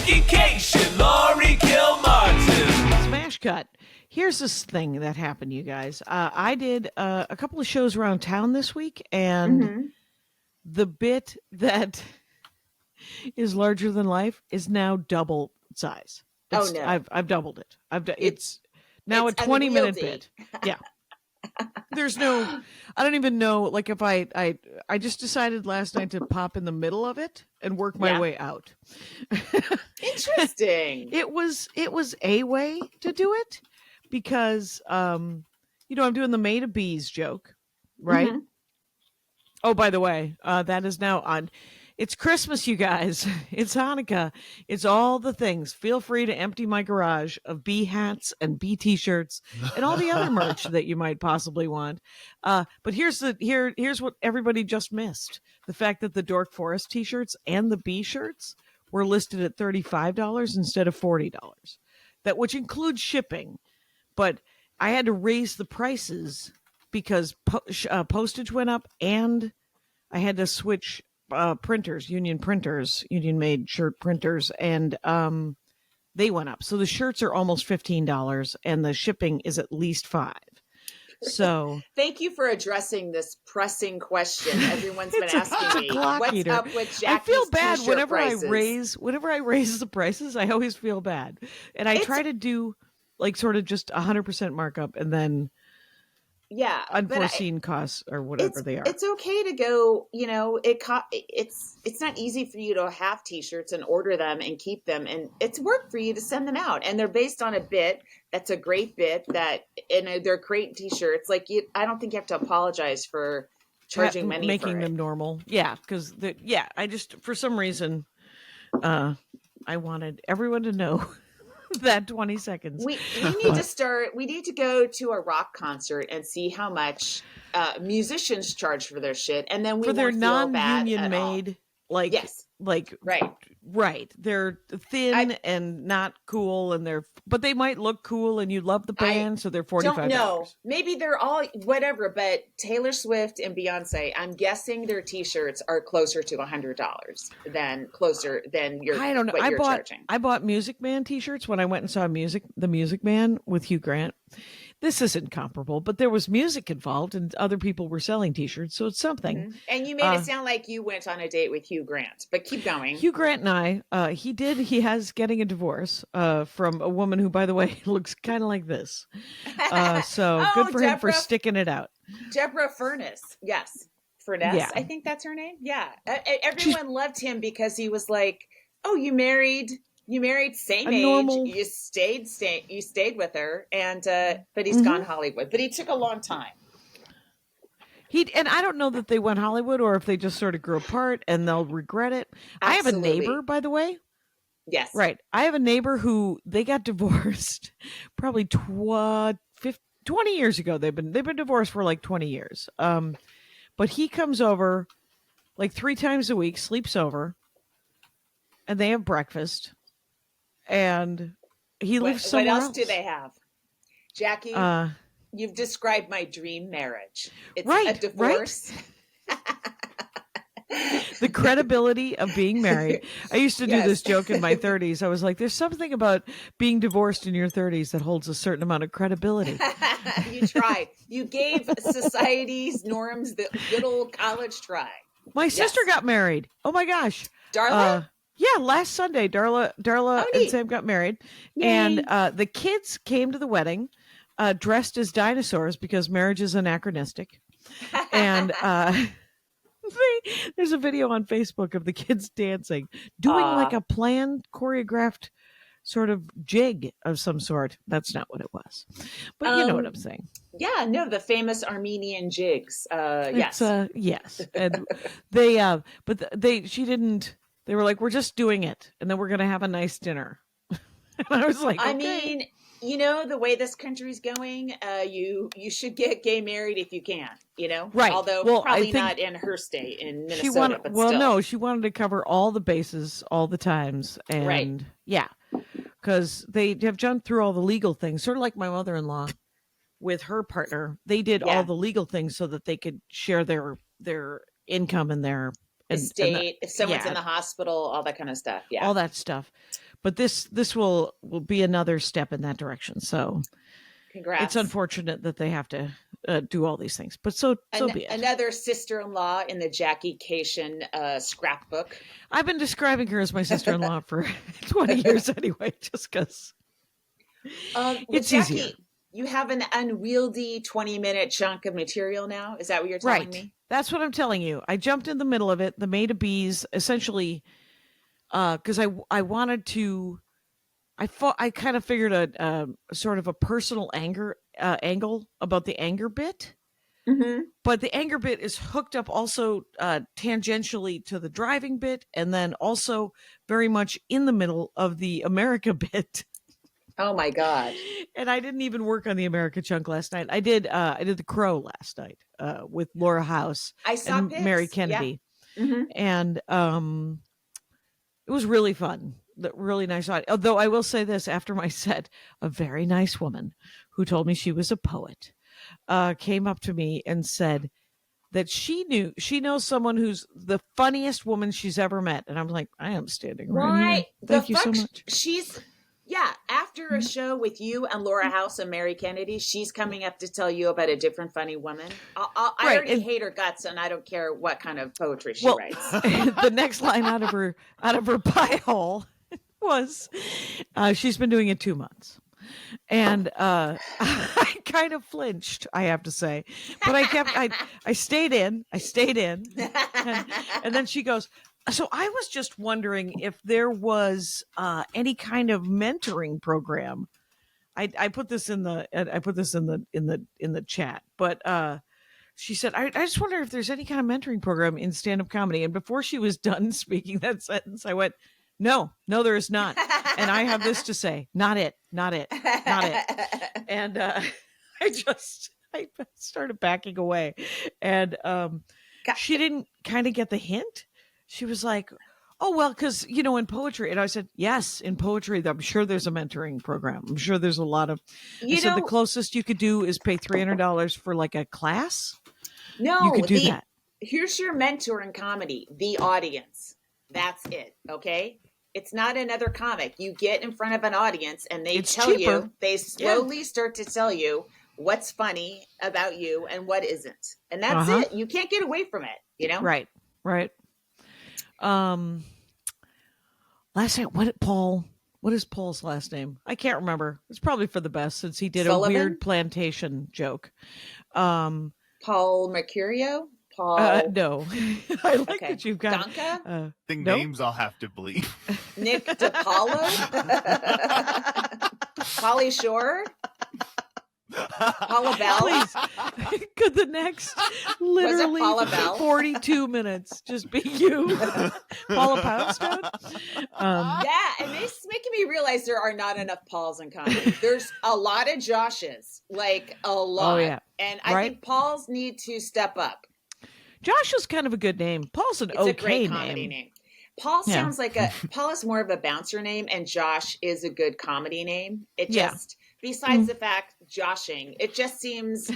Education, Laurie Kilmartin. Smash cut. Here's this thing that happened, you guys. I did a couple of shows around town this week, and the bit that is larger than life is now double size. Oh no! I've doubled it. It's now a 20-minute bit. Yeah. There's no, I don't even know. Like if I just decided last night to pop in the middle of it and work my way out. Interesting. It was a way to do it because, I'm doing the made of bees joke, right? Mm-hmm. Oh, by the way, that is now on. It's Christmas, you guys. It's Hanukkah. It's all the things. Feel free to empty my garage of bee hats and bee t-shirts and all the other merch that you might possibly want. But here's what everybody just missed. The fact that the Dork Forest t-shirts and the bee shirts were listed at $35 instead of $40. Which includes shipping. But I had to raise the prices because postage went up, and I had to switch printers, union made shirt printers, and they went up. So the shirts are almost $15 and the shipping is at least $5. So thank you for addressing this pressing question. Everyone's been asking me, what's up with Jackie's I feel bad whenever prices? I raise the prices. I always feel bad, and I try to do like sort of just 100% markup, and then unforeseen costs or whatever they are. It's okay to go, it's not easy for you to have t-shirts and order them and keep them, and it's work for you to send them out, and they're based on a bit that's a great bit and they're great t-shirts. Like I don't think you have to apologize for charging money making for them it. normal. Yeah, because I just for some reason I wanted everyone to know that 20 seconds. We need to go to a rock concert and see how much musicians charge for their shit, and then we for their non-union made right. They're thin and not cool, and but they might look cool, and you love the band, so they're $45. Don't know. Maybe they're all whatever, but Taylor Swift and Beyonce, I'm guessing their t-shirts are closer to $100 than your. I don't know. I bought Music Man t-shirts when I went and saw the Music Man with Hugh Grant. This isn't comparable, but there was music involved, and other people were selling t-shirts, so it's something. Mm-hmm. And you made it sound like you went on a date with Hugh Grant, but keep going. Hugh Grant and I, he has getting a divorce from a woman who, by the way, looks kind of like this. So good for him for sticking it out. Deborah Furness. Yes. Furness. Yeah. I think that's her name. Yeah. Everyone loved him because he was like, oh, you married same age. Normal... You stayed with her, and but he's gone Hollywood. But he took a long time. And I don't know that they went Hollywood or if they just sort of grew apart and they'll regret it. Absolutely. I have a neighbor, by the way. Yes. Right. I have a neighbor who they got divorced probably 20 years ago. They've been divorced for like 20 years. But he comes over like 3 times a week, sleeps over, and they have breakfast. And he lives somewhere else. What else do they have? Jackie, you've described my dream marriage. It's a divorce. Right? The credibility of being married. I used to do this joke in my 30s. I was like, there's something about being divorced in your 30s that holds a certain amount of credibility. You tried. You gave society's norms the good old college try. My sister got married. Oh my gosh. Darla? Yeah, last Sunday, Darla and Sam got married. Yay. And the kids came to the wedding dressed as dinosaurs because marriage is anachronistic. And there's a video on Facebook of the kids dancing, doing like a planned, choreographed sort of jig of some sort. That's not what it was. But you know what I'm saying. Yeah, no, the famous Armenian jigs. Yes. Yes. And she didn't. They were like, we're just doing it, and then we're going to have a nice dinner. And I was like, okay. I mean, the way this country's going, you should get gay married if you can, Right. Although probably not in her state, in Minnesota, but still. No, she wanted to cover all the bases all the times. And yeah, because they have jumped through all the legal things, sort of like my mother-in-law with her partner. They did all the legal things so that they could share their income and their estate, if someone's in the hospital, all that kind of stuff. Yeah. All that stuff. But this will be another step in that direction. So congrats. It's unfortunate that they have to do all these things, but so be it. Another sister-in-law in the Jackie Cation scrapbook. I've been describing her as my sister-in-law for 20 years anyway, just because it's Jackie, easier. You have an unwieldy 20-minute chunk of material now? Is that what you're telling me? That's what I'm telling you. I jumped in the middle of it. The Maid of Bees, essentially, because I wanted to. I kind of figured a sort of a personal angle about the anger bit, but the anger bit is hooked up also tangentially to the driving bit, and then also very much in the middle of the America bit. Oh my God! And I didn't even work on the America chunk last night. I did the Crow last night with Laura House and Mary Kennedy, and it was really fun. Really nice audience. Although I will say this, after my set, a very nice woman who told me she was a poet came up to me and said that she knows someone who's the funniest woman she's ever met. And I'm like, I am standing right here. Thank you so much. After a show with you and Laura House and Mary Kennedy, she's coming up to tell you about a different funny woman. I already hate her guts, and I don't care what kind of poetry she writes. The next line out of her pie hole was, she's been doing it 2 months. And I kind of flinched, I have to say, but I stayed in, and then she goes, so I was just wondering if there was any kind of mentoring program. I put this in the chat, but she said, I just wonder if there's any kind of mentoring program in stand-up comedy. And before she was done speaking that sentence, I went, no, there is not. And I have this to say, not it. And I started backing away. And she didn't kind of get the hint. She was like, oh, well, because, in poetry. And I said, yes, in poetry, I'm sure there's a mentoring program. I'm sure there's a lot of, so the closest you could do is pay $300 for like a class. No, you could do that. Here's your mentor in comedy, the audience. That's it. Okay. It's not another comic. You get in front of an audience and they they slowly start to tell you what's funny about you and what isn't. And that's it. You can't get away from it, Right. Last night, what is Paul's last name? I can't remember. It's probably for the best since he did Sullivan? a weird plantation joke. Paul Mercurio? Paul? No. I like that you've got Donka? The names I'll have to bleep. Nick DiPaolo? Polly Shore? Paula Bell? Please, could the next literally 42 minutes just be you? Paula Poundstone? And this is making me realize there are not enough Pauls in comedy. There's a lot of Joshes, like a lot. Oh, yeah. And I think Pauls need to step up. Josh is kind of a good name. Paul's an a great comedy name. Paul sounds like Paul is more of a bouncer name, and Josh is a good comedy name. It just, besides the fact joshing, it just seems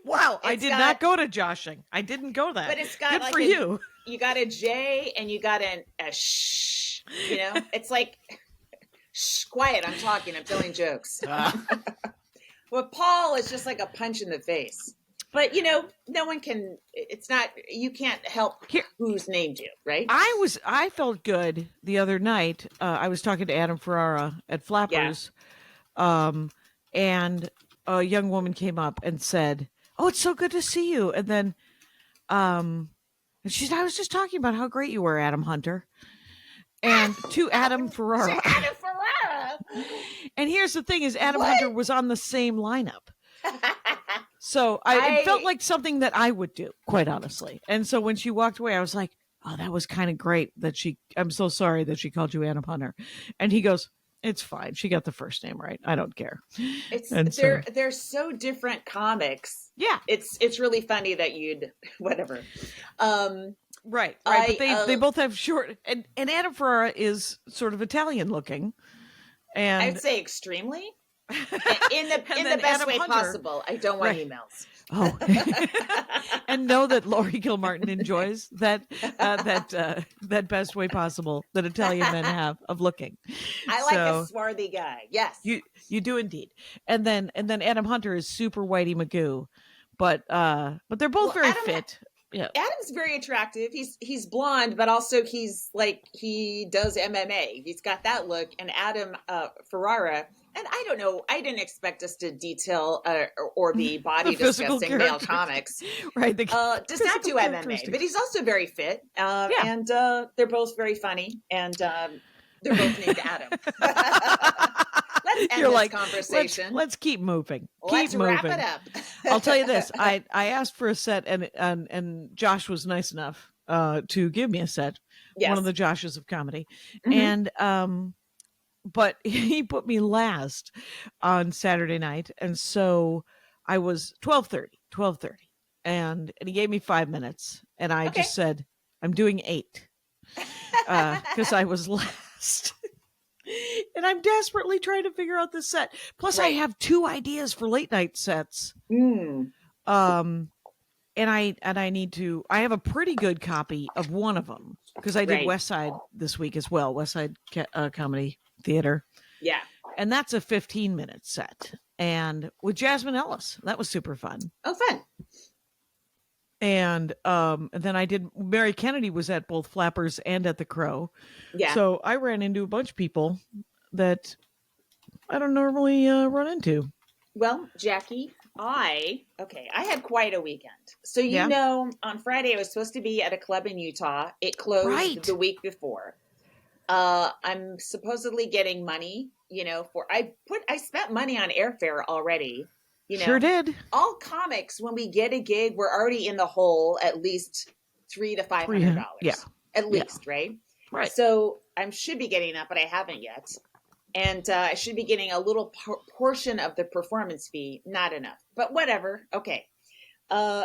wow, I did not go to joshing. I didn't go that. But it's got good like for you. You got a J and you got a shh. It's like shh, quiet. I'm talking. I'm telling jokes. Well, Paul is just like a punch in the face. But, no one can, you can't help who's named you, right? I felt good the other night. I was talking to Adam Frerera at Flappers. And a young woman came up and said, oh, it's so good to see you. And then, she said, I was just talking about how great you were, Adam Hunter. And to Adam Frerera. And here's the thing is Adam Hunter was on the same lineup. So it felt like something that I would do, quite honestly. And so when she walked away, I was like, oh, that was kind of great I'm so sorry that she called you Adam Hunter. And he goes, it's fine. She got the first name right. I don't care. They're so different comics. Yeah. It's really funny that you'd, whatever. Right. But they both have short, and Adam Frerera is sort of Italian looking. And I'd say extremely. In the best Adam way Hunter, possible. I don't want emails. Oh, and know that Laurie Kilmartin enjoys that best way possible that Italian men have of looking. I like a swarthy guy. Yes, you do indeed. And then Adam Hunter is super whitey Magoo, but they're both very fit. Yeah, Adam's very attractive. He's blonde, but also he does MMA. He's got that look. And Adam Frerera. And I don't know. I didn't expect us to detail or be body discussing male comics. Right. Does not do MMA, but he's also very fit. And they're both very funny. And they're both named Adam. Let's end this conversation. Let's keep moving. Let's wrap it up. I'll tell you this. I asked for a set and Josh was nice enough to give me a set. Yes. One of the Joshes of comedy. Mm-hmm. And but he put me last on Saturday night. And so I was 12:30. And he gave me 5 minutes. And I just said, I'm doing 8. Because I was last. And I'm desperately trying to figure out this set. Plus, I have 2 ideas for late night sets. And I need to. I have a pretty good copy of one of them because I did West Side this week as well. West Side Comedy Theater. Yeah, and that's a 15-minute set, and with Jasmine Ellis, that was super fun. Oh, fun. And then I did. Mary Kennedy was at both Flappers and at the Crow. Yeah. So I ran into a bunch of people that I don't normally run into. Well, Jackie, I had quite a weekend. So, on Friday, I was supposed to be at a club in Utah. It closed the week before. I'm supposedly getting money, I spent money on airfare already. Sure did. All comics, when we get a gig, we're already in the hole at least $300 to $500. Yeah. At least, right? Right. So I should be getting that, but I haven't yet. And I should be getting a little portion of the performance fee. Not enough, but whatever. Okay.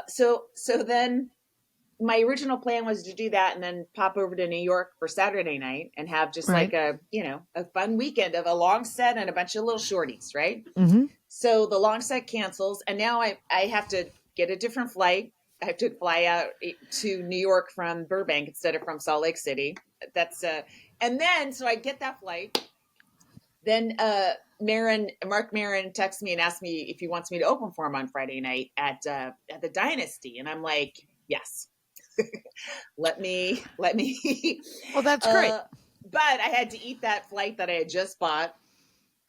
So then my original plan was to do that and then pop over to New York for Saturday night and have just like a fun weekend of a long set and a bunch of little shorties. Right. Mm-hmm. So the long set cancels. And now I have to get a different flight. I have to fly out to New York from Burbank instead of from Salt Lake City. And then, so I get that flight. Then Mark Maron texts me and asks me if he wants me to open for him on Friday night at the Dynasty. And I'm like, yes, let me. Well, that's great. But I had to eat that flight that I had just bought.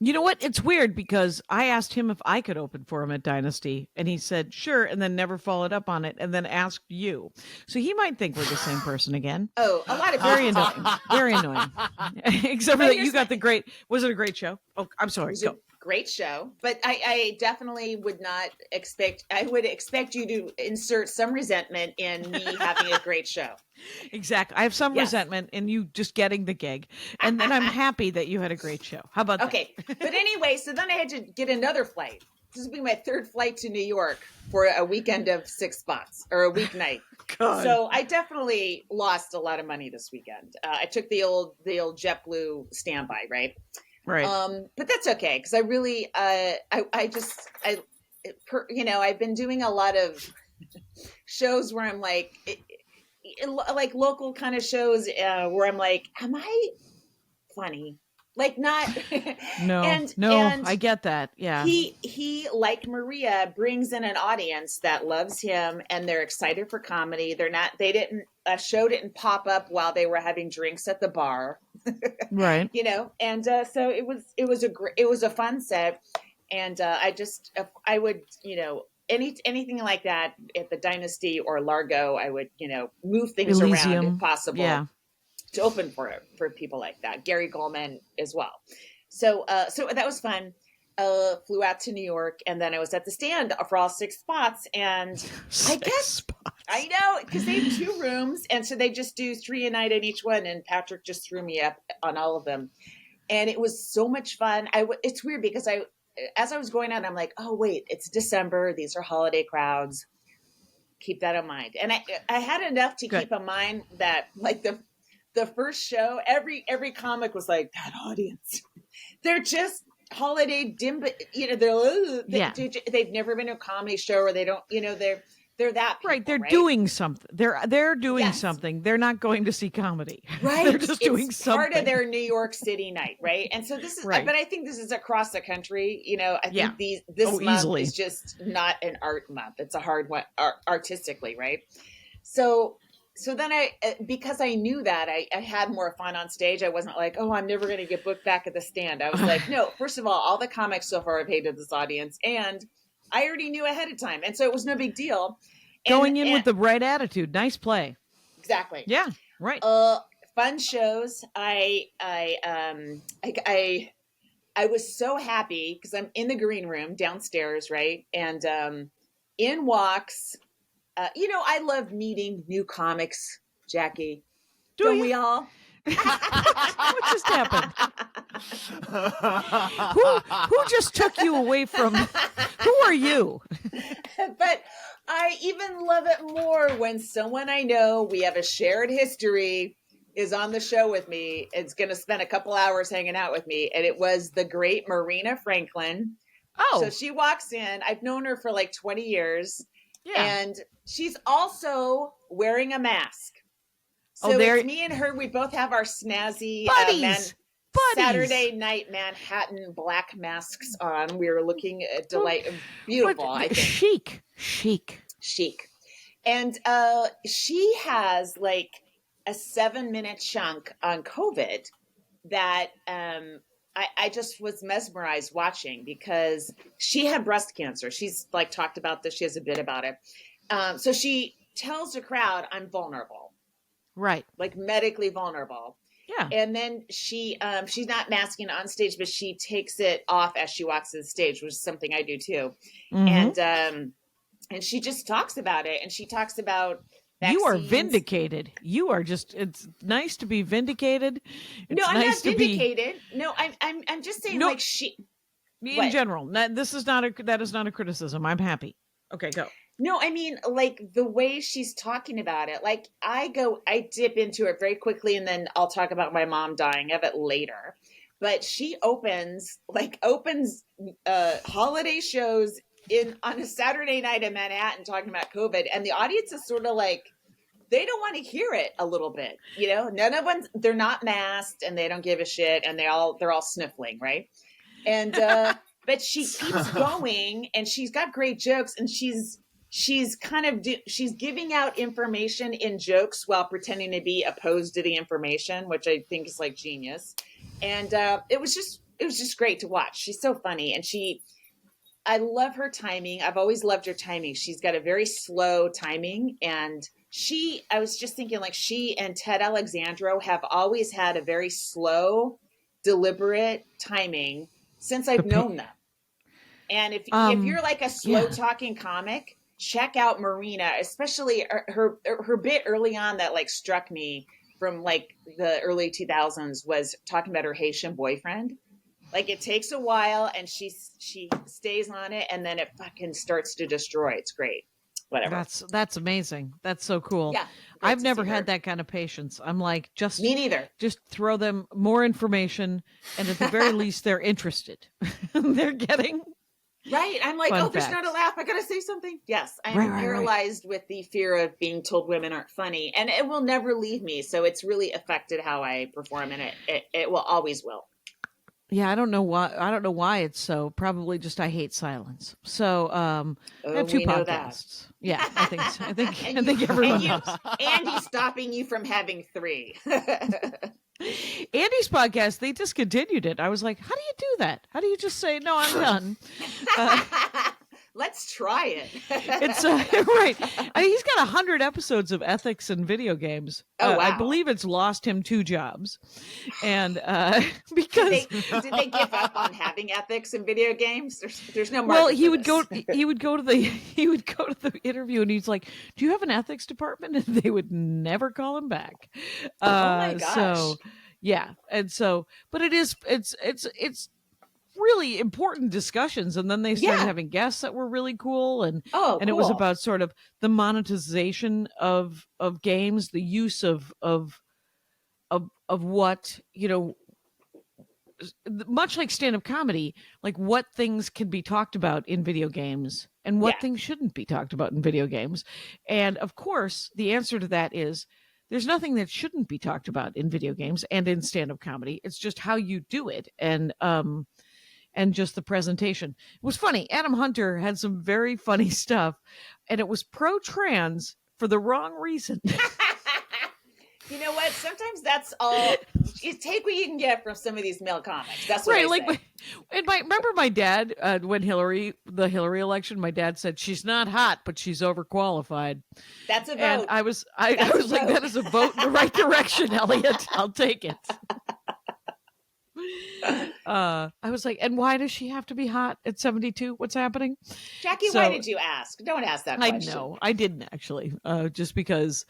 You know what? It's weird because I asked him if I could open for him at Dynasty and he said, sure. And then never followed up on it and then asked you. So he might think we're the same person again. Oh, a lot of very annoying. Very annoying. Except for that you got was it a great show? Oh, I'm sorry. Go. Great show, but I definitely would not expect. I would expect you to insert some resentment in me having a great show. Exactly. I have some resentment in you just getting the gig, and then I'm happy that you had a great show. How about that? Okay, but anyway, so then I had to get another flight. This will be my 3rd flight to New York for a weekend of 6 spots or a weeknight. God. So I definitely lost a lot of money this weekend. I took the old JetBlue standby, right? Right. But that's okay. Cause I really, I've been doing a lot of shows where I'm like local kind of shows, where I'm like, am I funny? Like not. No, and I get that. Yeah. He like Maria brings in an audience that loves him and they're excited for comedy. A show didn't pop up while they were having drinks at the bar. Right. And so it was a fun set. And I would, anything like that at the Dynasty or Largo, I would, move things Elysium. around if possible. Yeah. To open for people like that. Gary Goldman as well. So that was fun. Flew out to New York and then I was at the stand for all 6 spots and I know because they have 2 rooms and so they just do 3 a night at each one and Patrick just threw me up on all of them and it was so much fun. It's weird because as I was going out I'm like, oh wait, it's December. These are holiday crowds. Keep that in mind. And I had enough to keep in mind that like the first show, every comic was like, that audience. They're just, holiday dim, they've never been to a comedy show, or they don't, they're that people, Right. They're right? doing something. They're doing Yes. something. They're not going to see comedy. Right. They're just doing It's something. part of their New York City night, right? And so this is, Right. but I think this is across the country. I think this month easily. is just not an art month. It's a hard one artistically, right? So then because I knew that, I had more fun on stage. I wasn't like, oh, I'm never going to get booked back at the stand. I was like, no, first of all the comics so far have hated this audience, and I already knew ahead of time. And so it was no big deal. Going in with the right attitude. Nice play. Exactly. Yeah. Right. Fun shows. I was so happy because I'm in the green room downstairs, right? And in walks, I love meeting new comics, Jackie. Don't we all? What just happened? Who just took you away from? Who are you? But I even love it more when someone I know, we have a shared history, is on the show with me. It's going to spend a couple hours hanging out with me. And it was the great Marina Franklin. Oh. So she walks in. I've known her for like 20 years. Yeah. And she's also wearing a mask. So it's me and her. We both have our snazzy buddies. Saturday night Manhattan black masks on. We were looking at beautiful. I think chic. And she has like a 7-minute chunk on COVID that I just was mesmerized watching, because she had breast cancer. She's like talked about this. She has a bit about it. So she tells the crowd, I'm vulnerable. Right. Like medically vulnerable. Yeah. And then she's not masking on stage, but she takes it off as she walks to the stage, which is something I do too. Mm-hmm. And she just talks about it. And she talks about vaccines. You are vindicated. You are just, it's nice to be vindicated. It's I'm nice not vindicated. No, I'm just saying like she. In general, that is not a criticism. I'm happy. Okay, go. No, I mean, like the way she's talking about it, like I dip into it very quickly, and then I'll talk about my mom dying of it later. But she opens holiday shows on a Saturday night in Manhattan talking about COVID, and the audience is sort of like, they don't want to hear it a little bit, they're not masked and they don't give a shit, and they're all sniffling, right? And but she keeps going, and she's got great jokes, and she's giving out information in jokes while pretending to be opposed to the information, which I think is like genius. And it was just great to watch. She's so funny, and I love her timing. I've always loved her timing. She's got a very slow timing, and I was just thinking, like, she and Ted Alexandro have always had a very slow, deliberate timing since I've known them. And if you're like a slow talking comic, check out Marina, especially her bit early on that like struck me from like the early 2000s was talking about her Haitian boyfriend. Like, it takes a while, and she stays on it, and then it fucking starts to destroy. It's great. Whatever. That's amazing. That's so cool. Yeah, I've never had that kind of patience. I'm like, me neither. Just throw them more information, and at the very least, they're interested. They're getting right. I'm like, fun there's facts. not a laugh. I gotta say something. Yes, I'm paralyzed with the fear of being told women aren't funny, and it will never leave me. So it's really affected how I perform, and it will always will. Yeah, I don't know why it's so. Probably just I hate silence. So I have 2 podcasts. Yeah, I think so. I think everyone knows. Andy's stopping you from having 3. Andy's podcast, they discontinued it. I was like, how do you do that? How do you just say, no, I'm done? Let's try it. It's right. He's got 100 episodes of ethics and video games. Oh, wow. I believe it's lost him 2 jobs, and because did they give up on having ethics in video games? There's no market. Well, he would go to the interview, and he's like, "Do you have an ethics department?" And they would never call him back. Oh my gosh. So yeah, and so, but it's really important discussions, and then they started having guests that were really cool, and it was about sort of the monetization of games, the use of what much like stand-up comedy, like what things can be talked about in video games and what things shouldn't be talked about in video games. And of course, the answer to that is there's nothing that shouldn't be talked about in video games and in stand-up comedy. It's just how you do it and just the presentation. It was funny. Adam Hunter had some very funny stuff, and it was pro-trans for the wrong reason. You know what? Sometimes that's all. You take what you can get from some of these male comics. That's what I say. Remember my dad when the Hillary election, my dad said she's not hot, but she's overqualified. That's a vote. And I was like, that is a vote in the right direction, Elliot. I'll take it. I was like, and why does she have to be hot at 72? What's happening? Jackie, why did you ask? Don't ask that question. I know. I didn't actually. Just because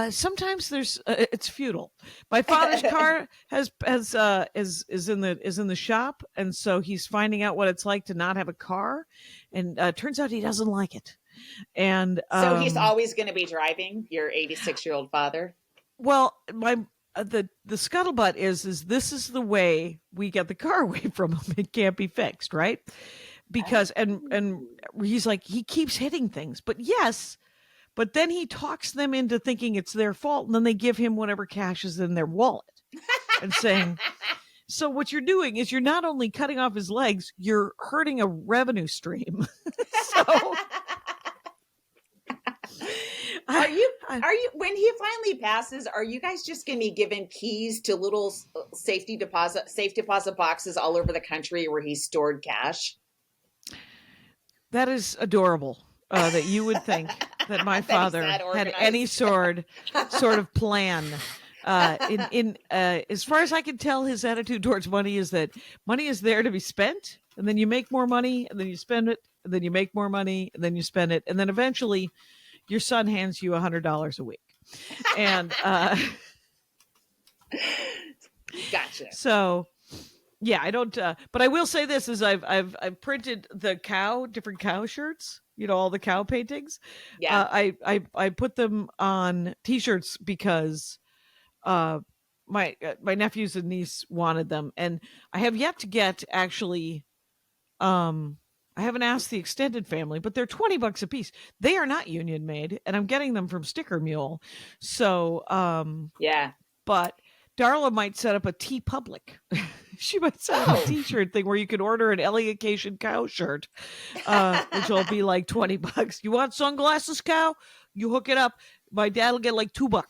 sometimes there's it's futile. My father's car is in the shop, and so he's finding out what it's like to not have a car, and turns out he doesn't like it. And so he's always going to be driving, your 86-year-old father? Well, the scuttlebutt is this is the way we get the car away from him. It can't be fixed, right? Because and he's like, he keeps hitting things, but then he talks them into thinking it's their fault, and then they give him whatever cash is in their wallet and saying, so what you're doing is you're not only cutting off his legs, you're hurting a revenue stream. So Are you when he finally passes, are you guys just going to be given keys to little safe deposit boxes all over the country where he stored cash? That is adorable. That you would think that my father had any sort of plan. As far as I can tell, his attitude towards money is that money is there to be spent, and then you make more money, and then you spend it, and then you make more money, and then you spend it, and then eventually your son hands you $100 a week. And gotcha. So yeah, I don't but I will say this is I've printed the different cow shirts, all the cow paintings. Yeah. I put them on t-shirts because my nephews and niece wanted them, and I have yet to get actually I haven't asked the extended family, but they're $20 a piece. They are not union made, and I'm getting them from Sticker Mule. So, yeah. But Darla might set up a Tea Public. She might set up a t-shirt thing where you can order an Elliot Cation cow shirt, which will be like $20. You want sunglasses, cow? You hook it up. My dad will get like $2,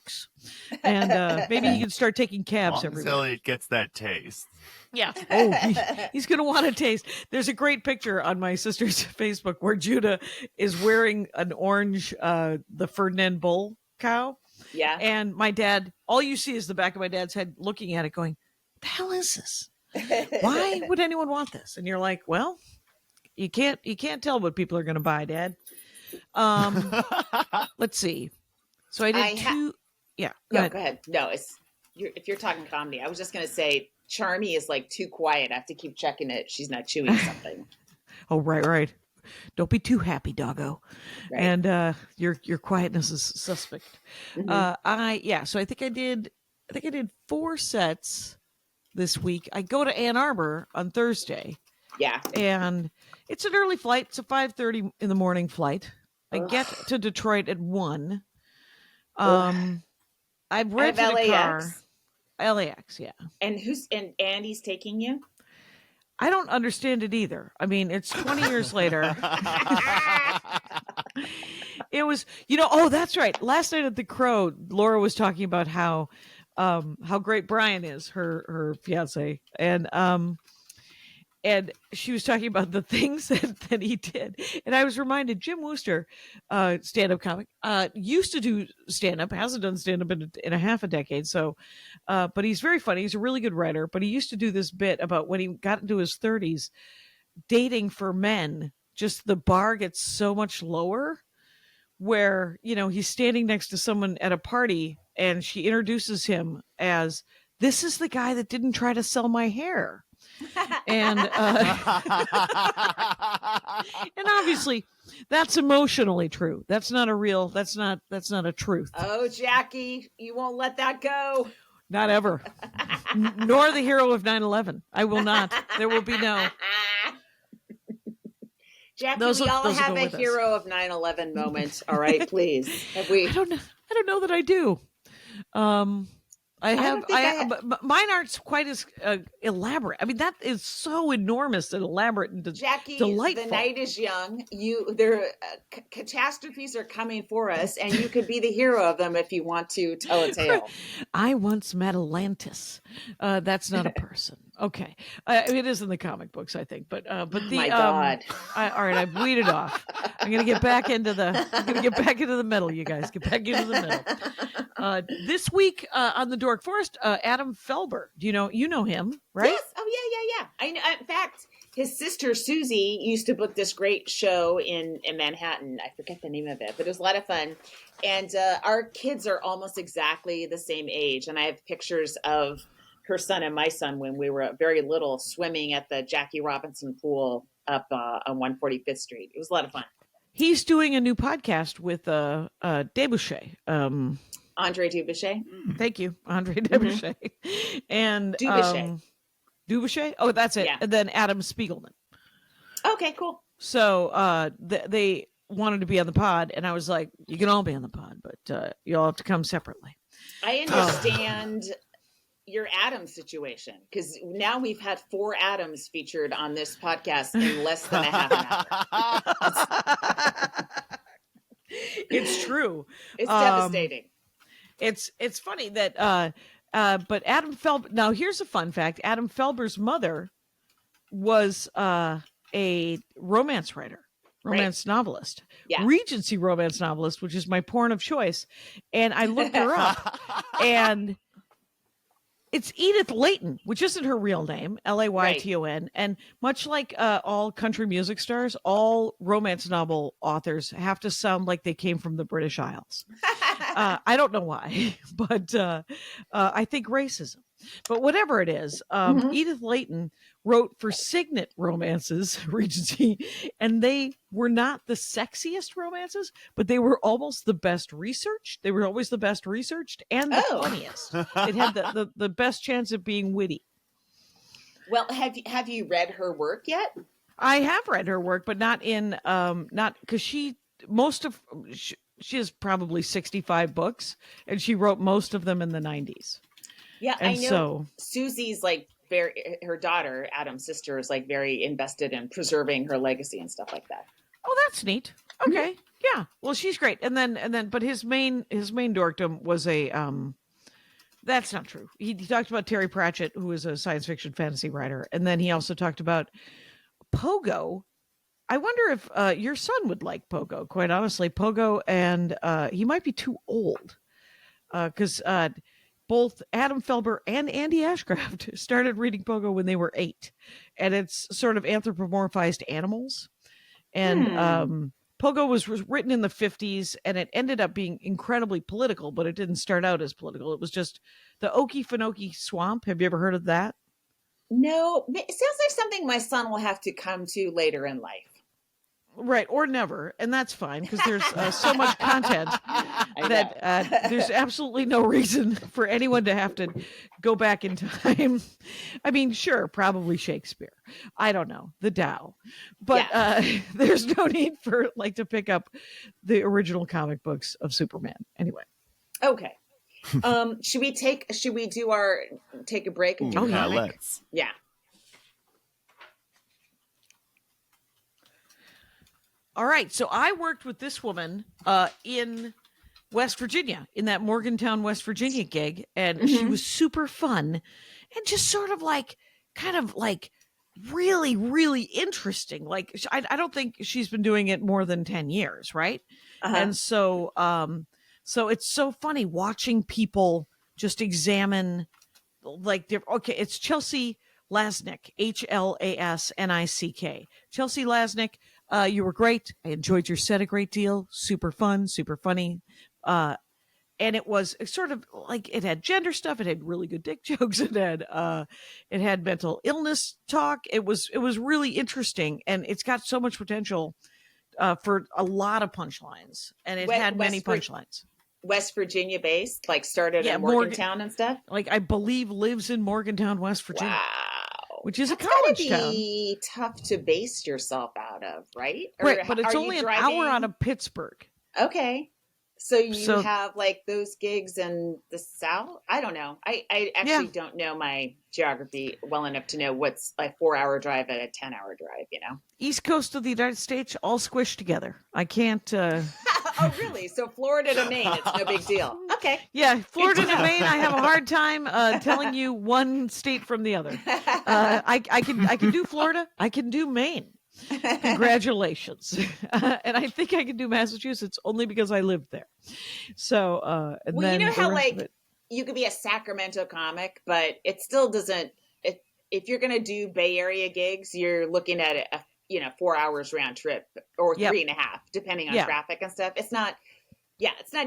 and maybe he can start taking cabs everywhere. Elliot gets that taste. Yeah. Oh, he's going to want to taste. There's a great picture on my sister's Facebook where Judah is wearing an orange, the Ferdinand Bull cow. Yeah. And my dad, all you see is the back of my dad's head looking at it going, the hell is this? Why would anyone want this? And you're like, well, you can't tell what people are going to buy, Dad. Let's see. So I did two. Yeah. Go ahead. No, if you're talking comedy, I was just going to say, Charmy is like too quiet. I have to keep checking it. She's not chewing something. Oh, right. Don't be too happy, doggo. Right. And your quietness is suspect. Mm-hmm. So I think I did 4 sets this week. I go to Ann Arbor on Thursday. Yeah. And it's an early flight. It's a 5:30 in the morning flight. I get to Detroit at 1. I've rented a car. LAX, yeah. And Andy's taking you? I don't understand it either. I mean, it's 20 years later. It was, that's right. Last night at the Crow, Laura was talking about how great Brian is, her fiance, and she was talking about the things that he did. And I was reminded, Jim Wooster, stand-up comic, used to do stand-up, hasn't done stand-up in a half a decade. So, but he's very funny. He's a really good writer. But he used to do this bit about when he got into his 30s, dating for men, just the bar gets so much lower where, he's standing next to someone at a party and she introduces him as, this is the guy that didn't try to sell my hair. And and obviously that's emotionally true. That's not a truth. Oh, Jackie, you won't let that go. Not ever. Nor the hero of 9/11. I will not. There will be no. Jackie, we all have a hero of 9/11 moment. All right, please. Have we? I don't know that I do. But mine aren't quite as elaborate. I mean, that is so enormous and elaborate and Jackie, delightful. The night is young. Catastrophes are coming for us, and you could be the hero of them if you want to tell a tale. I once met Atlantis. That's not a person. Okay, it is in the comic books, I think. But the my God. All right, I've weeded off. I'm gonna get back into the middle, you guys. Get back into the middle. This week on the Dork Forest, Adam Felber. Do you know him, right? Yes. Oh yeah. I know. In fact, his sister Susie used to book this great show in Manhattan. I forget the name of it, but it was a lot of fun. And our kids are almost exactly the same age, and I have pictures of her son and my son when we were very little swimming at the Jackie Robinson pool up on 145th Street. It was a lot of fun. He's doing a new podcast with Debussy. Andre Dubuchet. Thank you, Andre Debussy. And Dubuchet. Oh, that's it. Yeah. And then Adam Spiegelman. Okay, cool. So they wanted to be on the pod, and I was like, you can all be on the pod, but you all have to come separately. I understand your Adam situation, because now we've had 4 Adams featured on this podcast in less than a half an hour. It's true. It's devastating. It's funny that but Adam Felber. Now here's a fun fact: Adam Felber's mother was a romance writer, romance novelist, Regency romance novelist, which is my porn of choice. And I looked her up, and it's Edith Layton, which isn't her real name, Layton. And much like all country music stars, all romance novel authors have to sound like they came from the British Isles. I don't know why, but I think racism. But whatever it is, Edith Layton wrote for Signet romances, Regency, and they were not the sexiest romances, but they were almost the best researched. They were always the best researched and the funniest. It had the best chance of being witty. Well, have you read her work yet? I have read her work, but not because she has probably 65 books, and she wrote most of them in the 90s. Yeah, and I know. So Susie's her daughter, Adam's sister, is very invested in preserving her legacy and stuff like that. Oh, that's neat. Okay, yeah. Well, she's great. And then, but his main dorkdom was that's not true. He talked about Terry Pratchett, who is a science fiction fantasy writer, and then he also talked about Pogo. I wonder if your son would like Pogo. Quite honestly, Pogo, and he might be too old because. Both Adam Felber and Andy Ashcraft started reading Pogo when they were 8, and it's sort of anthropomorphized animals. And Pogo was written in the 50s, and it ended up being incredibly political, but it didn't start out as political. It was just the Okefenokee Swamp. Have you ever heard of that? No, it sounds like something my son will have to come to later in life. Right, or never, and that's fine because there's so much content that there's absolutely no reason for anyone to have to go back in time. I mean, sure, probably Shakespeare. I don't know, the Tao, but there's no need for to pick up the original comic books of Superman. Anyway, okay. Should we take a break? And do yeah, let's. Yeah. All right, so I worked with this woman in West Virginia, in that Morgantown, West Virginia gig, and she was super fun and just sort of really, really interesting. I don't think she's been doing it more than 10 years, right? And so it's so funny watching people just examine it's Chelsea Hlasnick, Hlasnick. Chelsea Hlasnick. You were great. I enjoyed your set a great deal. Super fun, super funny. And it was sort of it had gender stuff. It had really good dick jokes. It had mental illness talk. It was really interesting. And it's got so much potential for a lot of punchlines. And it had many punchlines. West Virginia based, like started in Morgantown and stuff. Like I believe lives in Morgantown, West Virginia. Wow. Which is That's a college gotta town. be tough to base yourself out of, right? Right, but it's only an hour out of Pittsburgh. Okay. So you have like those gigs in the South? I don't know. I actually don't know my geography well enough to know what's a 4-hour drive at a 10-hour drive, you know? East coast of the United States, all squished together. I can't... Oh, really? So Florida to Maine, it's no big deal. Okay. Yeah, Florida to Maine, I have a hard time telling you one state from the other. I can do Florida. I can do Maine. Congratulations. And I think I can do Massachusetts only because I lived there. So, and well, then you know how like you could be a Sacramento comic, but it still doesn't. If you're going to do Bay Area gigs, you're looking at a 4 hours round trip or 3.5, depending on traffic and stuff. It's not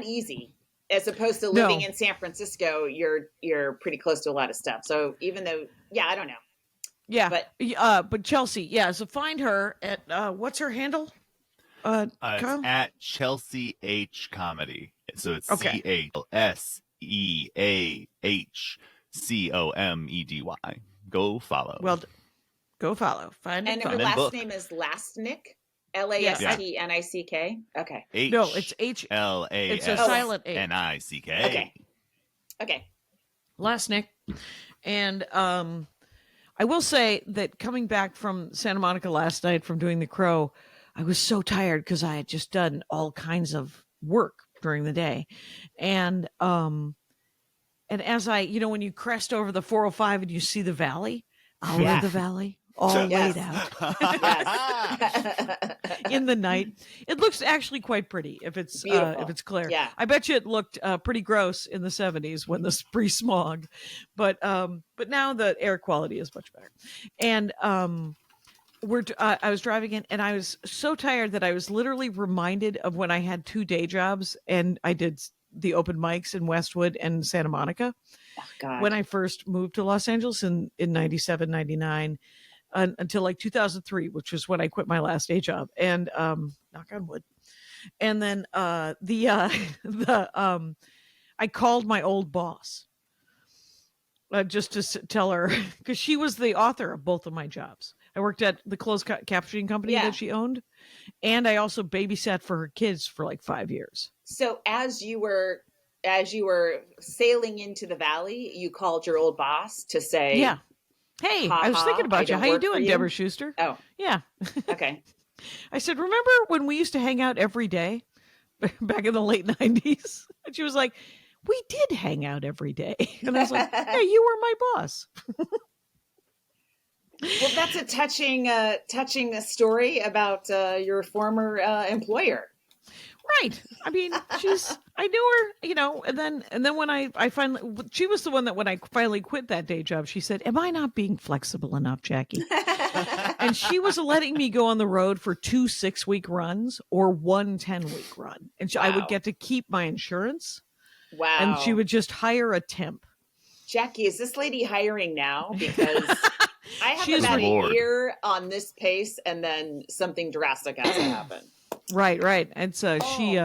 easy. As opposed to living in San Francisco, you're pretty close to a lot of stuff. So even though, I don't know. Yeah, but Chelsea, so find her at what's her handle? It's at chelseahcomedy. So it's chelseahcomedy. Go follow. Well, go follow. Find and her last name is Hlasnick. Hlasnick. Okay. No, it's HLA. It's a silent A. Nick. Okay. Hlasnick, and I will say that coming back from Santa Monica last night from doing The Crow, I was so tired because I had just done all kinds of work during the day. And as I, when you crest over the 405 and you see the valley, out of the valley, all laid out in the night, it looks actually quite pretty if it's clear. Yeah. I bet you it looked pretty gross in the 70s when the pre-smog, but now the air quality is much better. And I was driving in and I was so tired that I was literally reminded of when I had 2 day jobs and I did the open mics in Westwood and Santa Monica. Oh, God. When I first moved to Los Angeles in 97, 99, until like 2003, which was when I quit my last day job, and knock on wood. And then I called my old boss just to tell her, because she was the author of both of my jobs. I worked at the closed captioning company that she owned, and I also babysat for her kids for like 5 years. So as you were sailing into the valley, you called your old boss to say, hey, I was thinking about you. How you doing, Deborah Schuster? Oh. Yeah. Okay. I said, remember when we used to hang out every day back in the late 90s? And she was like, we did hang out every day. And I was like, yeah, you were my boss. Well, that's a touching story about your former employer. Right. I mean, I knew her, and then when I finally, she was the one that when I finally quit that day job, she said, am I not being flexible enough, Jackie? And she was letting me go on the road for 2 6-week runs or 1 10-week run. And I would get to keep my insurance. Wow. And she would just hire a temp. Jackie, is this lady hiring now? Because I have about a year on this pace and then something drastic has to happen. Right. And so she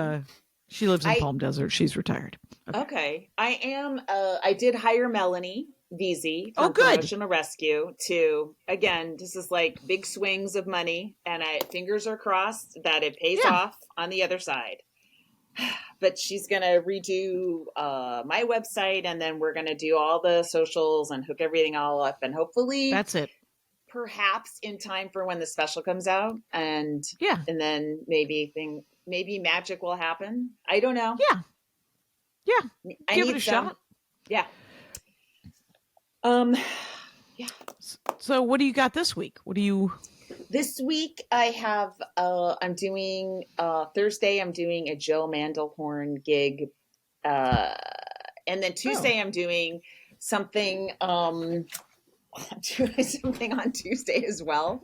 lives in Palm Desert. She's retired. Okay. I did hire Melanie VZ from Promotional Rescue to, again, this is like big swings of money, and fingers are crossed that it pays off on the other side. But she's going to redo my website, and then we're going to do all the socials and hook everything all up, and hopefully that's it. Perhaps in time for when the special comes out, and then maybe magic will happen. I don't know. Give it a shot. Yeah. So what do you got this week? This week I have I'm doing Thursday I'm doing a Joe Mandelhorn gig, and then Tuesday I'm doing something. I'm doing something on Tuesday as well.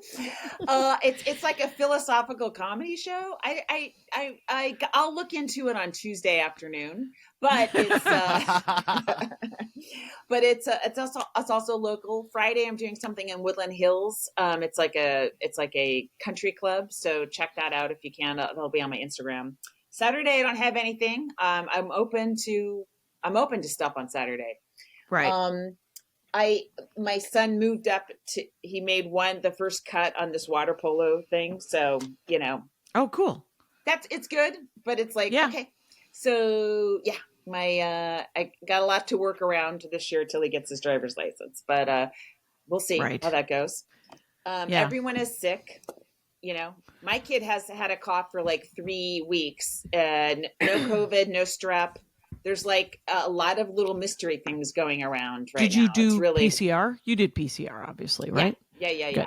It's like a philosophical comedy show. I'll look into it on Tuesday afternoon, but it's also local. Friday I'm doing something in Woodland Hills. It's like a country club, so check that out if you can. That'll be on my Instagram. Saturday I don't have anything. I'm open to stuff on Saturday. Right. My son moved up he made the first cut on this water polo thing. So, Oh, cool. It's good, but it's like, okay. So yeah, I got a lot to work around this year till he gets his driver's license, but we'll see how that goes. Everyone is sick. My kid has had a cough for like 3 weeks and no COVID, no strep. There's like a lot of little mystery things going around right now. Did you do PCR? You did PCR, obviously, right? Yeah.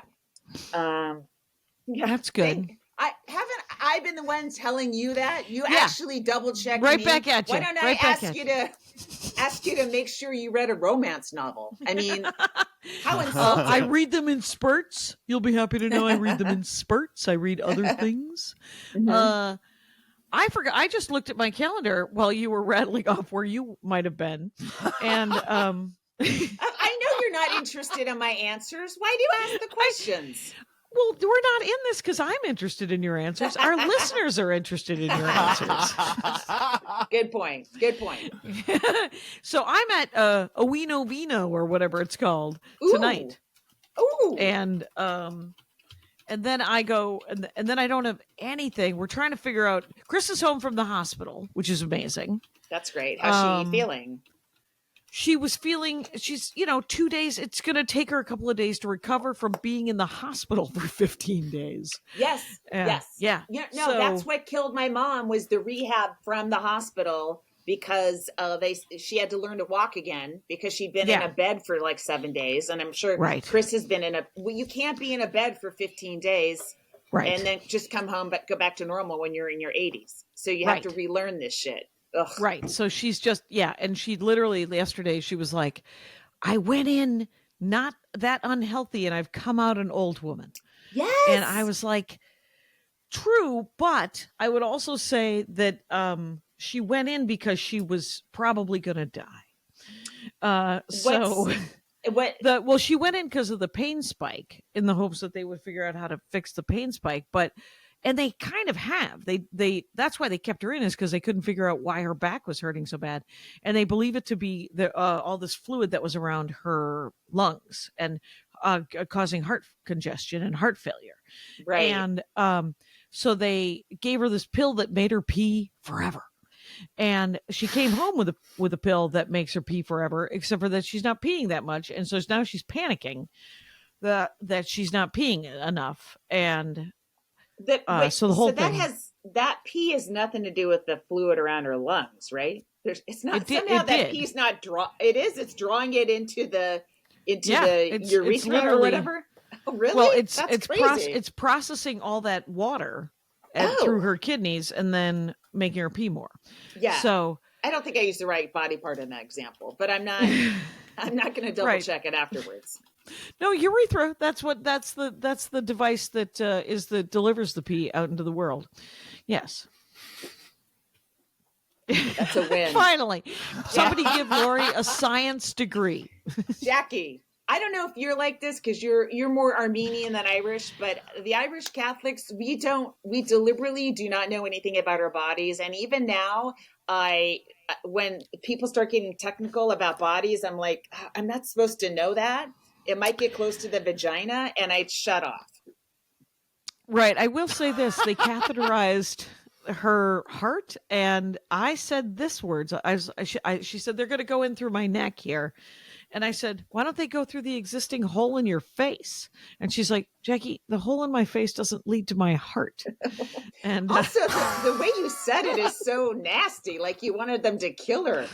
That's good. I been the one telling you that? You actually double checked right me. back at you. Why don't I ask you to make sure you read a romance novel? I mean, how insulting. I read them in spurts. You'll be happy to know I read them in spurts. I read other things. Mm-hmm. I forgot. I just looked at my calendar while you were rattling off where you might have been, and I know you're not interested in my answers. Why do you ask the questions? Well, we're not in this because I'm interested in your answers. Our listeners are interested in your answers. Good point. So I'm at Owino Vino or whatever it's called tonight. Ooh. And then I go, and then I don't have anything. We're trying to figure out. Chris is home from the hospital, which is amazing. That's great. How's she feeling? She's 2 days. It's going to take her a couple of days to recover from being in the hospital for 15 days. Yes. Yes. Yeah. That's what killed my mom was the rehab from the hospital because she had to learn to walk again because she'd been in a bed for like 7 days. And I'm sure Chris has been you can't be in a bed for 15 days and then just come home, but go back to normal when you're in your 80s. So you have to relearn this shit. Ugh. Right. So she's just, and she literally yesterday, she was like, I went in not that unhealthy and I've come out an old woman. Yes. And I was like, true. But I would also say that she went in because she was probably going to die. She went in because of the pain spike in the hopes that they would figure out how to fix the pain spike. And they kind of have. They that's why they kept her in is because they couldn't figure out why her back was hurting so bad, and they believe it to be all this fluid that was around her lungs and causing heart congestion and heart failure. Right. And so they gave her this pill that made her pee forever, and she came home with a pill that makes her pee forever, except for that she's not peeing that much, and so now she's panicking that she's not peeing enough, and. That pee has nothing to do with the fluid around her lungs, right? It's not it's drawing it into the urethra or whatever. Oh, really? Well, That's crazy. It's processing all that water through her kidneys and then making her pee more. Yeah. So I don't think I used the right body part in that example, but I'm not going to double check it afterwards. No, urethra. That's the device that delivers the pee out into the world. Yes. That's a win. Finally, somebody give Laurie a science degree. Jackie, I don't know if you're like this because you're more Armenian than Irish, but the Irish Catholics, we deliberately do not know anything about our bodies, and even now, when people start getting technical about bodies, I'm like, I'm not supposed to know that. It might get close to the vagina, and I'd shut off. Right. I will say this. They catheterized her heart, and I said this words. She said, they're going to go in through my neck here. And I said, why don't they go through the existing hole in your face? And she's like, Jackie, the hole in my face doesn't lead to my heart. And also, the way you said it is so nasty. Like you wanted them to kill her.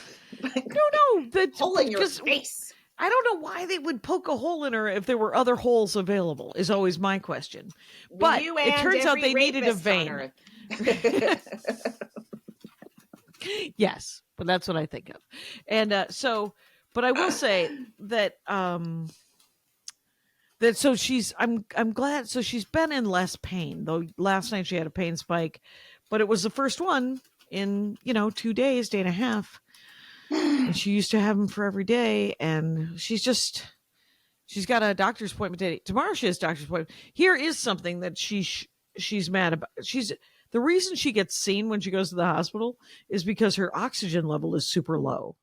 No. The hole in your face. I don't know why they would poke a hole in her if there were other holes available, is always my question. But it turns out they needed a vein. Yes, but that's what I think of. And but I will say that I'm glad. So she's been in less pain, though last night she had a pain spike, but it was the first one in, 2 days, day and a half. And she used to have them for every day, and she's got a doctor's appointment today. Tomorrow she has a doctor's appointment. Here is something that she's mad about. The reason she gets seen when she goes to the hospital is because her oxygen level is super low.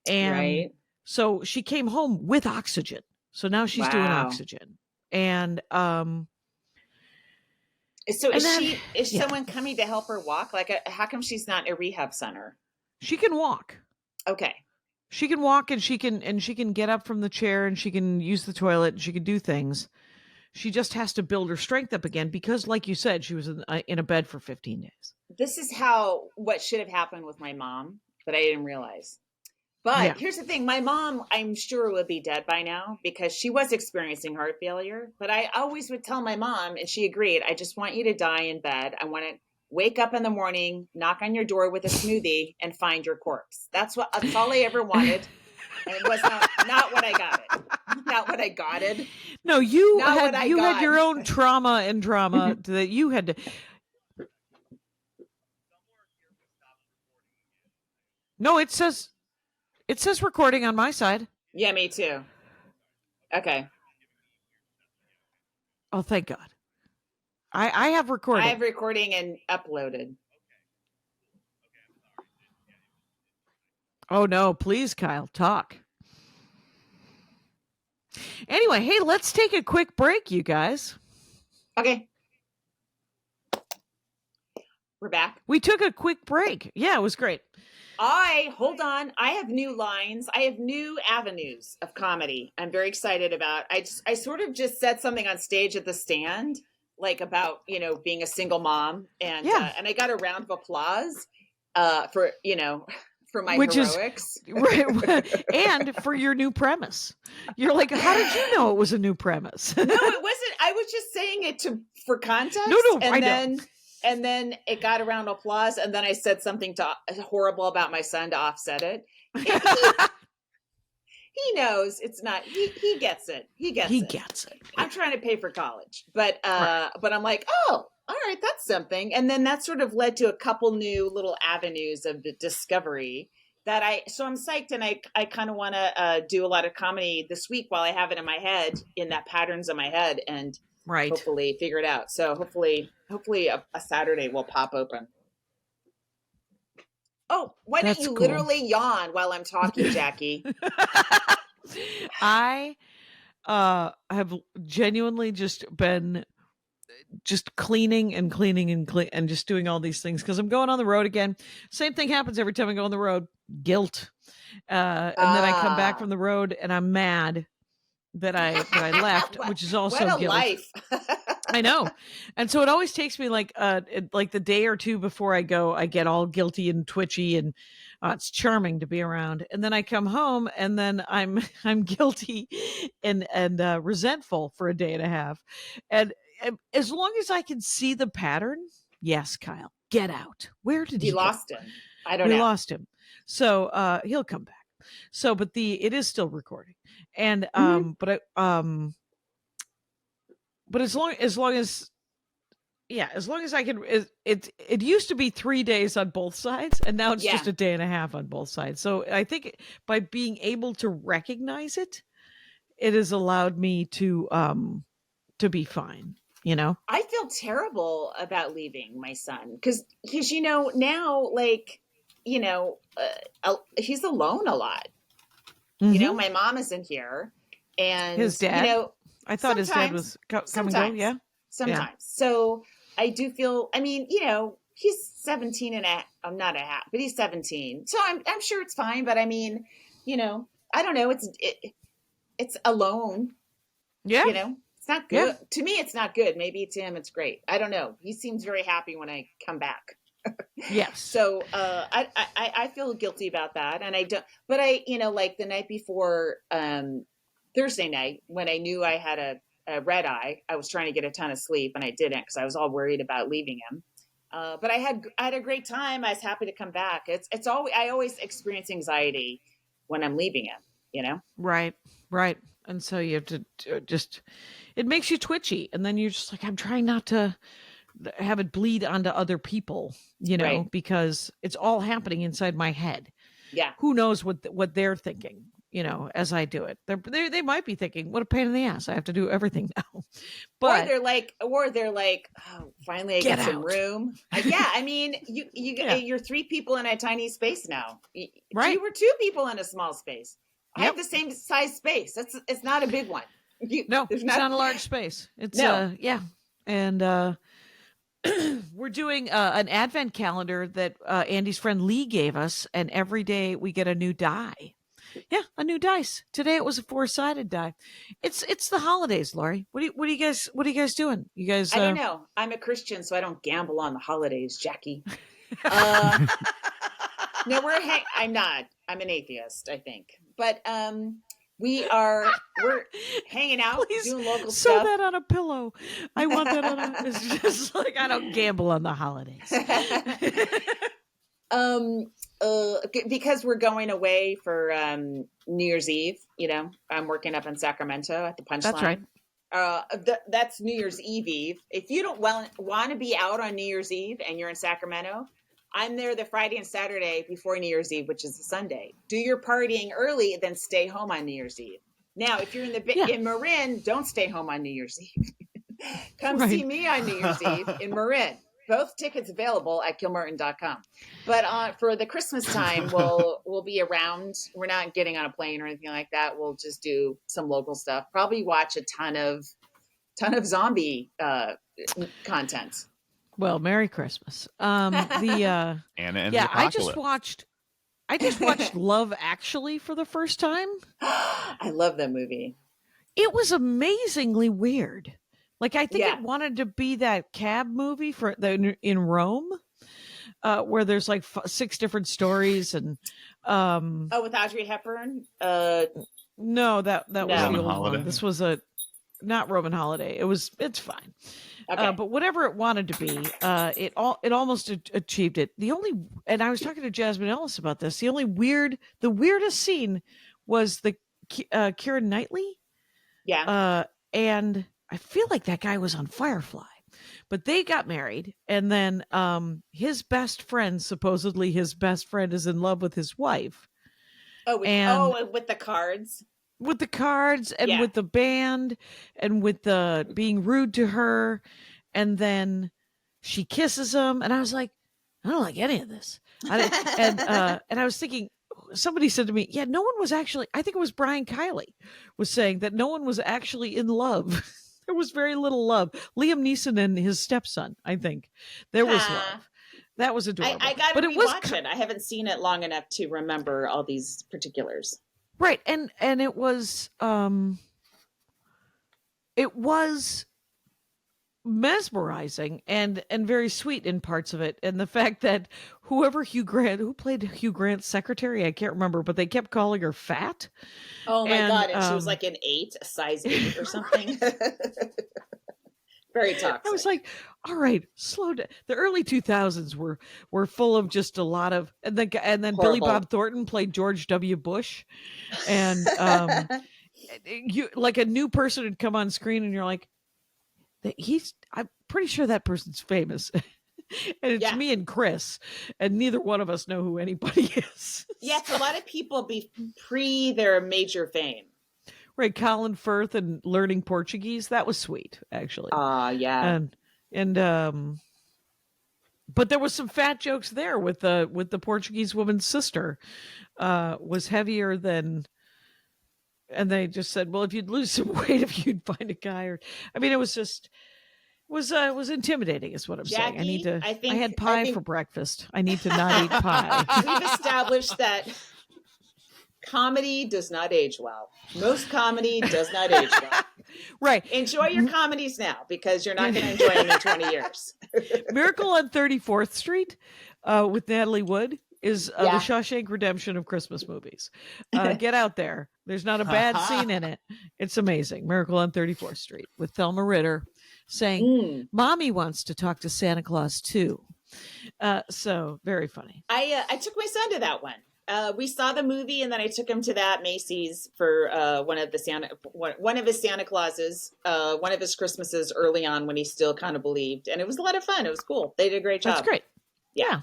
And so she came home with oxygen. So now she's doing oxygen. And so is someone coming to help her walk? Like, how come she's not in a rehab center? She can walk. Okay. She can walk, and she can get up from the chair, and she can use the toilet, and she can do things. She just has to build her strength up again because, like you said, she was in a bed for 15 days. This is what should have happened with my mom, but I didn't realize. But here's the thing. My mom, I'm sure, would be dead by now because she was experiencing heart failure. But I always would tell my mom, and she agreed, I just want you to die in bed. I want to wake up in the morning, knock on your door with a smoothie, and find your corpse. That's all I ever wanted. And it was not what I got it. Not what I got it. No, you had your own trauma and drama that you had to. No, it says recording on my side. Yeah, me too. Okay. Oh, thank God. I have recording. I have recording and uploaded. Oh no, please, Kyle, talk. Anyway, hey, let's take a quick break, you guys. Okay. We're back. We took a quick break. Yeah, it was great. Hold on. I have new lines. I have new avenues of comedy I'm very excited about. I sort of just said something on stage at the stand, like about, being a single mom. And and I got a round of applause for my heroics. And for your new premise. You're like, how did you know it was a new premise? No, it wasn't. I was just saying it for context. No, And then it got a round of applause, and then I said something horrible about my son to offset it. He knows it's not. He gets it. He gets it. I'm trying to pay for college, but I'm like, oh, all right, that's something. And then that sort of led to a couple new little avenues of the discovery so I'm psyched, and I kind of want to do a lot of comedy this week while I have it in my head, in that patterns in my head, and hopefully figure it out. So hopefully a Saturday will pop open. Oh, why don't you literally yawn while I'm talking, Jackie? I have genuinely just been cleaning and just doing all these things because I'm going on the road again. Same thing happens every time I go on the road. Guilt. And then I come back from the road and I'm mad that I left, which is also what a guilt. Life. I know. And so it always takes me like the day or two before I go, I get all guilty and twitchy, and it's charming to be around. And then I come home and then I'm guilty and resentful for a day and a half. And as long as I can see the pattern, yes, Kyle, get out. Where did he lost him? I don't know. We lost him. So he'll come back. So, but it is still recording. And but as long as I can, it used to be 3 days on both sides, and now it's just a day and a half on both sides. So I think by being able to recognize it, it has allowed me to be fine. I feel terrible about leaving my son because now, like, he's alone a lot. Mm-hmm. My mom isn't here, and his dad. I thought his dad was coming. Yeah, sometimes. Yeah. So I do feel. I mean, he's 17 and I'm not a half, but he's 17. So I'm sure it's fine. But I mean, I don't know. It's alone. Yeah. It's not good. Yeah. To me, it's not good. Maybe to him, it's great. I don't know. He seems very happy when I come back. Yes. So I feel guilty about that, and I don't. But like the night before Thursday night, when I knew I had a red eye, I was trying to get a ton of sleep, and I didn't because I was all worried about leaving him. But I had a great time. I was happy to come back. I always experience anxiety when I'm leaving him. Right. And so you have to it makes you twitchy, and then you're just like, I'm trying not to have it bleed onto other people, because it's all happening inside my head. Yeah. Who knows what they're thinking, as I do it. They might be thinking, what a pain in the ass. I have to do everything now. But or they're like, oh, finally I get some out. room. Yeah, I mean, you're 3 people in a tiny space now. Right. You were 2 people in a small space. I Yep. have the same size space. It's not a big one. No, it's not a large space. It's yeah. And we're doing an advent calendar that Andy's friend Lee gave us, and every day we get a new die. Yeah, a new dice. Today it was a 4-sided die. It's the holidays, Laurie. What are you guys doing? You guys? I don't know. I'm a Christian, so I don't gamble on the holidays, Jackie. No, I'm not. I'm an atheist, I think. But we're hanging out, Please doing local sew stuff. that on a pillow. I want that on a. It's just like I don't gamble on the holidays. Because we're going away for New Year's Eve. I'm working up in Sacramento at the Punchline. That's right. That's New Year's Eve. If you don't want to be out on New Year's Eve and you're in Sacramento, I'm there the Friday and Saturday before New Year's Eve, which is the Sunday. Do your partying early, then stay home on New Year's Eve. Now, if you're in Marin, don't stay home on New Year's Eve. Come see me on New Year's Eve in Marin. Both tickets available at gilmartin.com. But for the Christmas time, we'll be around. We're not getting on a plane or anything like that. We'll just do some local stuff. Probably watch a ton of zombie content. Well, Merry Christmas. Anna and the Apocalypse. I just watched Love Actually for the first time. I love that movie. It was amazingly weird. Like, I think it wanted to be that cab movie in Rome, where there's like 6 different stories and. With Audrey Hepburn. No, that was the old Holiday. one. This was not Roman Holiday. It's fine. Okay. But whatever it wanted to be, it almost achieved it. And I was talking to Jasmine Ellis about this. The weirdest scene was the Keira Knightley. Yeah. And I feel like that guy was on Firefly, but they got married, and then his best friend, supposedly his best friend, is in love with his wife. With the cards. With the cards and with the band and with the being rude to her, and then she kisses him, and I was like, I don't like any of this. And I was thinking, somebody said to me, yeah, no one was actually. I think it was Brian Kiley was saying that no one was actually in love. There was very little love. Liam Neeson and his stepson, I think there was love. That was adorable. I got to rewatch it. I haven't seen it long enough to remember all these particulars. Right, and it was mesmerizing and very sweet in parts of it, and the fact that who played Hugh Grant's secretary, I can't remember, but they kept calling her fat. Oh my God! And she was like a size 8 or something. Very toxic. I was like, all right, slow down. The early 2000s were full of just a lot of, and then Horrible. Billy Bob Thornton played George W. Bush, and you like a new person would come on screen, and you're like, I'm pretty sure that person's famous. And it's me and Chris, and neither one of us know who anybody is. Yeah, it's a lot of people pre their major fame. Right, Colin Firth and learning Portuguese, that was sweet, actually. Yeah. And but there was some fat jokes there with the Portuguese woman's sister was heavier than, and they just said, well, if you'd lose some weight, if you'd find a guy, or I mean, it was just was intimidating is what I'm Jackie, saying. I had pie for breakfast. I need to not eat pie. We've established that comedy does not age well. Most comedy does not age well. Right. Enjoy your comedies now, because you're not going to enjoy them in 20 years. Miracle on 34th Street with Natalie Wood is the Shawshank Redemption of Christmas movies. Get out there. There's not a bad scene in it. It's amazing. Miracle on 34th Street with Thelma Ritter saying, Mommy wants to talk to Santa Claus too. So very funny. I took my son to that one. We saw the movie, and then I took him to that Macy's for one of his Santa Clauses, one of his Christmases early on when he still kind of believed, and it was a lot of fun. It was cool. They did a great job. That's great. Yeah,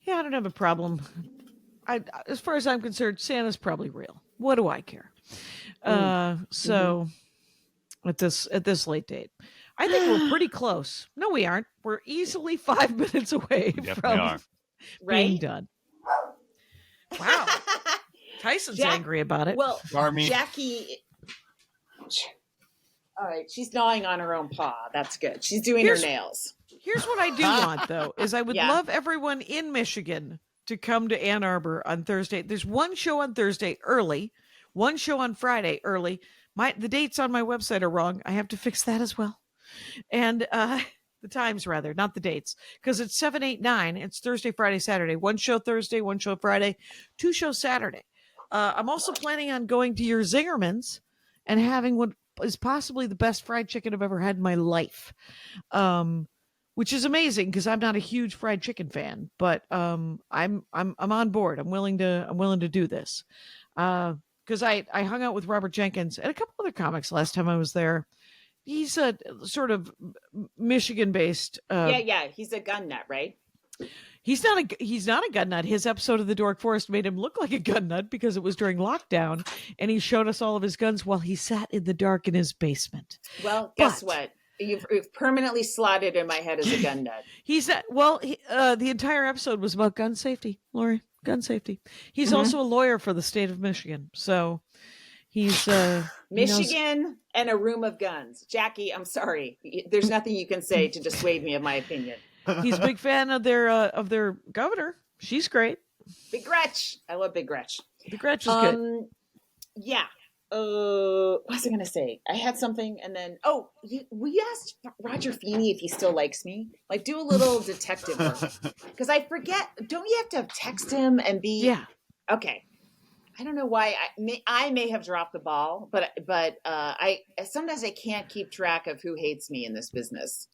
I don't have a problem. As far as I'm concerned, Santa's probably real. what do I care? So at this late date, I think we're pretty close. No, we aren't. We're easily 5 minutes away from being done. Wow. Tyson's angry about it. Well, Charmy. Jackie. All right, she's gnawing on her own paw. That's good. She's doing her nails. Here's what I do want, though, is I would love everyone in Michigan to come to Ann Arbor on Thursday. There's one show on Thursday early, one show on Friday early. The dates on my website are wrong. I have to fix that as well. And the times, rather, not the dates, because it's 7, 8, 9. It's Thursday, Friday, Saturday. One show Thursday, one show Friday, 2 shows Saturday. I'm also planning on going to your Zingerman's and having what is possibly the best fried chicken I've ever had in my life, which is amazing because I'm not a huge fried chicken fan, but I'm on board. I'm willing to do this because I hung out with Robert Jenkins and a couple other comics last time I was there. He's a sort of Michigan-based. He's a gun nut, right? He's not a gun nut. His episode of The Dork Forest made him look like a gun nut because it was during lockdown, and he showed us all of his guns while he sat in the dark in his basement. Well, guess what? You've permanently slotted in my head as a gun nut. The entire episode was about gun safety, Laurie. Gun safety. He's also a lawyer for the state of Michigan, so he's Michigan and a room of guns. Jackie, I'm sorry. There's nothing you can say to dissuade me of my opinion. He's a big fan of their governor. She's great. Big Gretch. I love Big Gretch. Big Gretch is good. Yeah. What was I going to say? I had something and then, we asked Roger Feeney if he still likes me. Like, do a little detective work. Because I forget, don't you have to text him and be... Yeah. Okay. I don't know why. I may have dropped the ball, but I sometimes I can't keep track of who hates me in this business.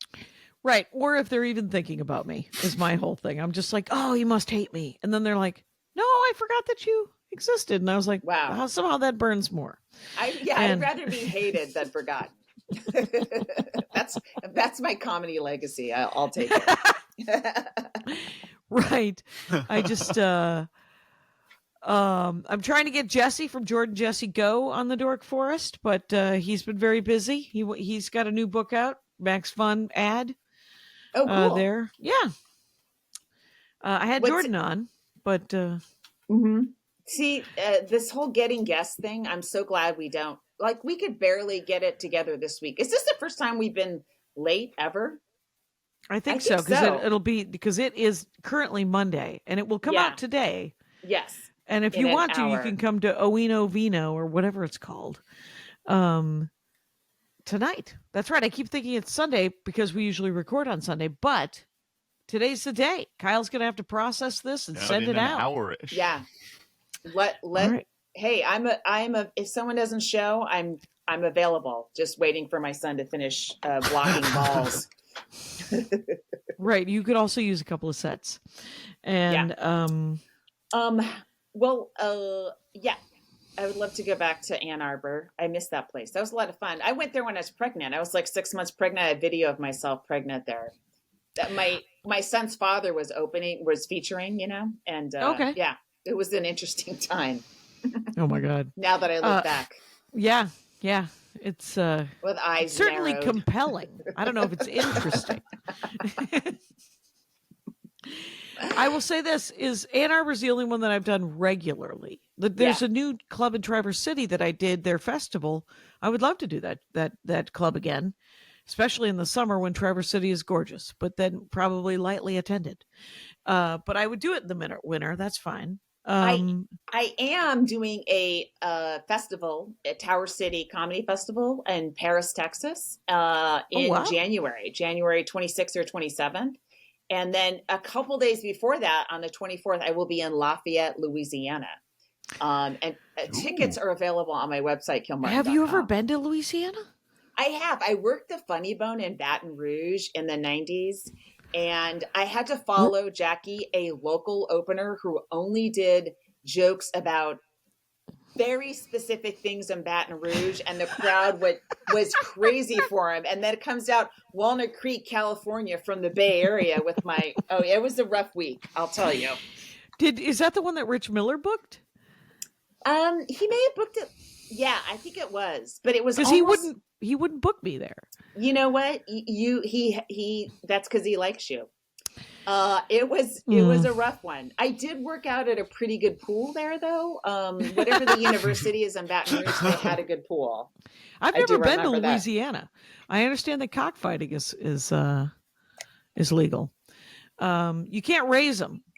Right. Or if they're even thinking about me is my whole thing. I'm just like, oh, you must hate me. And then they're like, no, I forgot that you existed. And I was like, wow, somehow that burns more. I'd rather be hated than forgotten. That's my comedy legacy. I'll take it. Right. I just, I'm trying to get Jesse from Jordan Jesse Go on the Dork Forest, but he's been very busy. He's got a new book out, Max Fun ad. Oh, cool. There. Yeah. I had Jordan on, but see, this whole getting guests thing, I'm so glad we don't. Like, we could barely get it together this week. Is this the first time we've been late ever? I think so, because it'll be, because it is currently Monday and it will come out today. Yes. And if you want to, you can come to Owino Vino or whatever it's called tonight. That's right. I keep thinking it's Sunday because we usually record on Sunday, but today's the day. Kyle's going to have to process this and send it out. Hour-ish. Yeah. Right. Hey, if someone doesn't show, I'm available. Just waiting for my son to finish blocking balls. Right. You could also use a couple of sets. And I would love to go back to Ann Arbor. I missed that place. That was a lot of fun. I went there when I was pregnant. I was like 6 months pregnant. I had a video of myself pregnant there. That my son's father was featuring, and it was an interesting time. Oh my God. Now that I look back. Yeah. It's with eyes certainly narrowed. Compelling. I don't know if it's interesting. I will say this is Ann Arbor's the only one that I've done regularly. There's a new club in Traverse City that I did their festival. I would love to do that club again, especially in the summer when Traverse City is gorgeous, but then probably lightly attended. But I would do it in the winter. That's fine. I am doing a festival, a Tower City Comedy Festival in Paris, Texas, in January 26th or 27th. And then a couple days before that, on the 24th, I will be in Lafayette, Louisiana. And tickets are available on my website, Kilmartin.com. Have you ever been to Louisiana? I have. I worked the Funny Bone in Baton Rouge in the 90s. And I had to follow Jackie, a local opener who only did jokes about very specific things in Baton Rouge, and the crowd was crazy for him. And then it comes out Walnut Creek, California, from the Bay Area with it was a rough week, I'll tell you. Is that the one that Rich Miller booked? He may have booked it. Yeah, I think it was, but it was because he wouldn't book me there. You know what? He that's because he likes you. It was a rough one. I did work out at a pretty good pool there, though. Whatever the university is in Baton Rouge, they had a good pool. I've never been to Louisiana. I understand that cockfighting is legal. You can't raise them,